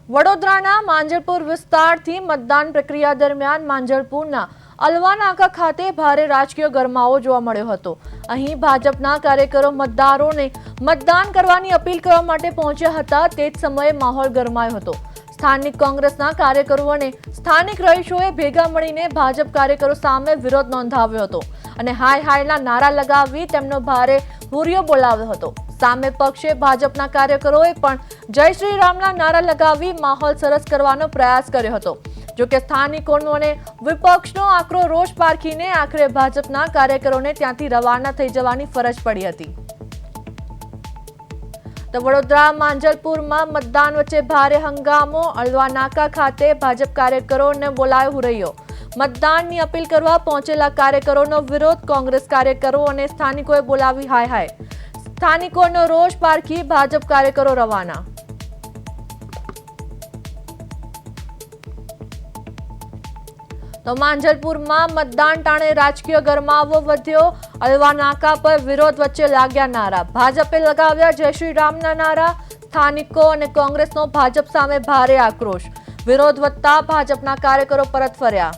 વડોદરાના માંજલપુર વિસ્તારથી મતદાન પ્રક્રિયા દરમિયાન માંજલપુરના અલવાનાકા ખાતે ભારે રાજકીય ગરમાવો જોવા મળ્યો હતો। અહીં ભાજપના કાર્યકરો મતદારોને મતદાન કરવાની અપીલ કરવા માટે પહોંચ્યા હતા। તે જ સમયે માહોલ ગરમાયો હતો। સ્થાનિક કોંગ્રેસના કાર્યકરો અને સ્થાનિક રહીશોએ ભેગા મળીને ભાજપ કાર્યકરો સામે વિરોધ નોંધાવ્યો હતો અને હાય હાયના નારા લગાવી તેમનો ભારે હુરિયો બોલાવ્યો હતો। સામે પક્ષે ભાજપના કાર્યકરોએ પણ જય શ્રી રામના નારા લગાવી માહોલ સરસ કરવાનો પ્રયાસ કર્યો હતો। જો કે સ્થાનિકોનો અને વિપક્ષનો આકરો રોષ પારખીને આખરે ભાજપના કાર્યકરોને ત્યાંથી રવાના થઈ જવાની ફરજ પડી હતી। તો વડોદરા માંજલપુરમાં મતદાન વચ્ચે ભારે હંગામો। અલવાનાકા ખાતે ભાજપ કાર્યકરોને બોલાયો હુરૈયો। મતદાનની અપીલ કરવા પહોંચેલા કાર્યકરોનો વિરોધ। કોંગ્રેસ કાર્યકરો અને સ્થાનિકોએ બોલાવી હાય હાય। સ્થાનિકોનો રોષ પારખી ભાજપ કાર્યકરો રવાના। તો માંજલપુરમાં મતદાન ટાણે રાજકીય ગરમાવો વધ્યો। અલવાનાકા પર વિરોધ વચ્ચે લાગ્યા નારા। ભાજપે લગાવ્યા જય શ્રી રામના નારા। સ્થાનિકો અને કોંગ્રેસનો ભાજપ સામે ભારે આક્રોશ। વિરોધ વધતા ભાજપના કાર્યકરો પરત ફર્યા।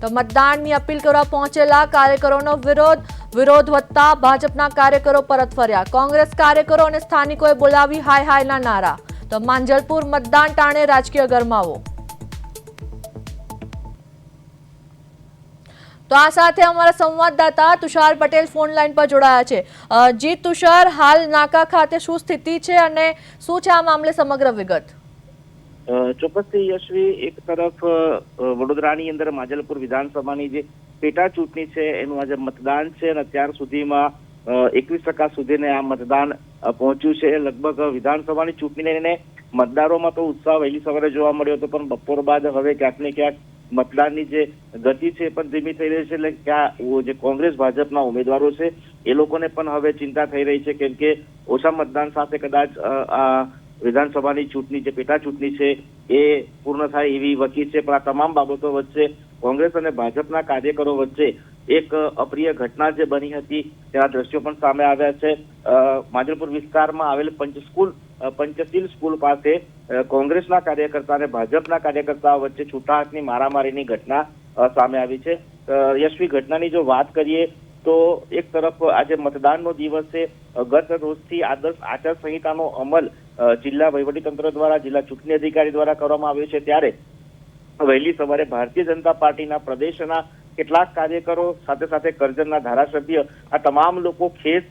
તો મતદાનની અપીલ કરવા પહોંચેલા કાર્યકરોનો વિરોધ વધતા ભાજપના કાર્યકરો પરત ફર્યા। કોંગ્રેસ કાર્યકરો અને સ્થાનિકોએ બોલાવી હાય હાયના નારા। તો માંજલપુર મતદાન ટાણે રાજકીય ગરમાવો। તો આ સાથે અમારા સંવાદદાતા તુષાર પટેલ ફોન લાઈન પર જોડાયા છે। જી તુષાર, હાલ નાકા ખાતે શું સ્થિતિ છે અને શું છે આ મામલે સમગ્ર વિગત? ચોક્કસથી યશવી, એક તરફ વડોદરાની અંદર માંજલપુર વિધાનસભાની જે પેટા ચૂંટણી છે એનું આજે મતદાન છે અને અત્યાર સુધીમાં 21% સુધીને આ મતદાન પહોંચ્યું છે। લગભગ વિધાનસભાની ચૂંટણીને લઈને મતદારોમાં તો ઉત્સાહ વહેલી સવારે જોવા મળ્યો હતો, પણ બપોર બાદ હવે ક્યાંક ને ક્યાંક મતદાનની જે ગતિ છે પણ ધીમી થઈ રહી છે। એટલે ક્યાં જે કોંગ્રેસ ભાજપના ઉમેદવારો છે એ લોકોને પણ હવે ચિંતા થઈ રહી છે, કેમ કે ઓછા મતદાન સાથે કદાચ આ વિધાનસભાની ચૂંટણી જે પેટા ચૂંટણી છે એ પૂર્ણ થાય એવી વકી છે। પણ આ તમામ બાબતો વચ્ચે કોંગ્રેસ અને ભાજપના કાર્યકરો વચ્ચે એક અપ્રિય ઘટના જે બની હતી તેના દ્રશ્યો પણ સામે આવ્યા છે। માંજલપુર વિસ્તારમાં આવેલ પંચશીલ સ્કૂલ પાસે કોંગ્રેસના કાર્યકર્તા અને ભાજપના કાર્યકર્તાઓ વચ્ચે છૂટા હાથની મારામારીની ઘટના સામે આવી છે। યશવી, ઘટનાની જો વાત કરીએ તો એક તરફ આજે મતદાનનો દિવસ છે। ગત રોજથી આદર્શ આચાર સંહિતાનો અમલ જિલ્લા વહીવટીતંત્ર દ્વારા, જિલ્લા ચૂંટણી અધિકારી દ્વારા કરવામાં આવ્યો છે, ત્યારે વહેલી સવારે ભારતીય જનતા પાર્ટીના પ્રદેશના કેટલાક કાર્યકરો સાથે સાથે કરજણના ધારાસભ્ય આ તમામ લોકો ખેસ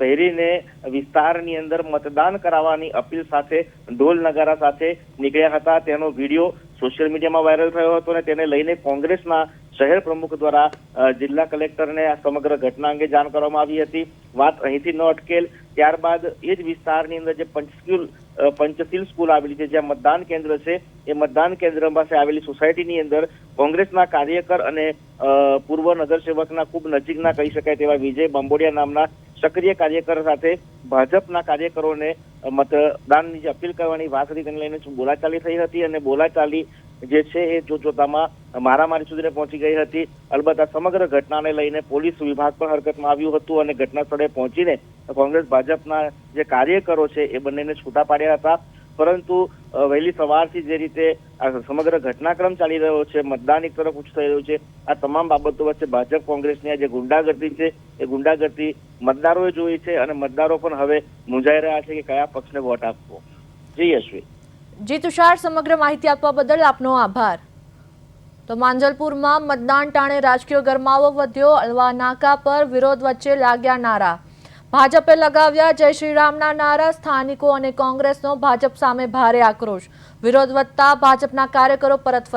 પહેરીને વિસ્તારની અંદર મતદાન કરાવવાની અપીલ સાથે ઢોલ નગારા સાથે નીકળ્યા હતા। તેનો વિડીયો સોશિયલ મીડિયામાં વાયરલ થયો હતો અને તેને લઈને કોંગ્રેસના શહેર પ્રમુખ દ્વારા જિલ્લા કલેક્ટરને આ સમગ્ર ઘટના અંગે જાણ કરવામાં આવી હતી। વાત અહીંથી ન અટકેલ, ત્યારબાદ એ જ વિસ્તારની અંદર જે પંચશીલ સ્કૂલ આવેલી છે, જ્યાં મતદાન કેન્દ્ર છે, એ મતદાન કેન્દ્ર પાસે આવેલી સોસાયટીની અંદર કોંગ્રેસના કાર્યકર અને પૂર્વ નગરસેવકના ખૂબ નજીકના કહી શકાય તેવા વિજય બંબોડિયા નામના સક્રિય કાર્યકર સાથે ભાજપના કાર્યકરોને મતદાનની જે અપીલ કરવાની વાત હતી તેને લઈને બોલાચાલી થઈ હતી અને બોલાચાલી જે છે એ જોતામાં મારામારી સુધી પહોંચી ગઈ હતી। અલબત્ત આ સમગ્ર ઘટનાને લઈને પોલીસ વિભાગ પણ હરકતમાં આવ્યું હતું અને ઘટના સ્થળે પહોંચીને કોંગ્રેસ ભાજપના જે કાર્યકરો છે એ બંનેને છૂટા પાડ્યા હતા। પરંતુ વહેલી સવારથી જે રીતે આ સમગ્ર ઘટનાક્રમ ચાલી રહ્યો છે, મતદાન એક તરફ ઊંચું થઈ રહ્યું છે, આ તમામ બાબતો વચ્ચે ભાજપ કોંગ્રેસની આ જે ગુંડાગર્દી છે એ ગુંડાગર્દી મતદારોએ જોઈ છે અને મતદારો પણ હવે મૂંઝાઈ રહ્યા છે કે કયા પક્ષને વોટ આપવો। જી યશવી। જી તુષાર, સમગ્ર માહિતી આપવા બદલ આપનો આભાર। તો માંજલપુરમાં મતદાન ટાણે રાજકીય ગરમાવો વધ્યો। અલવાનાકા પર વિરોધ વચ્ચે લાગ્યા નારા। ભાજપે લગાવ્યા જય શ્રી રામના નારા। સ્થાનિકો અને કોંગ્રેસનો ભાજપ સામે ભારે આક્રોશ। વિરોધ વધતા ભાજપના કાર્યકરો પરત ફર્યા।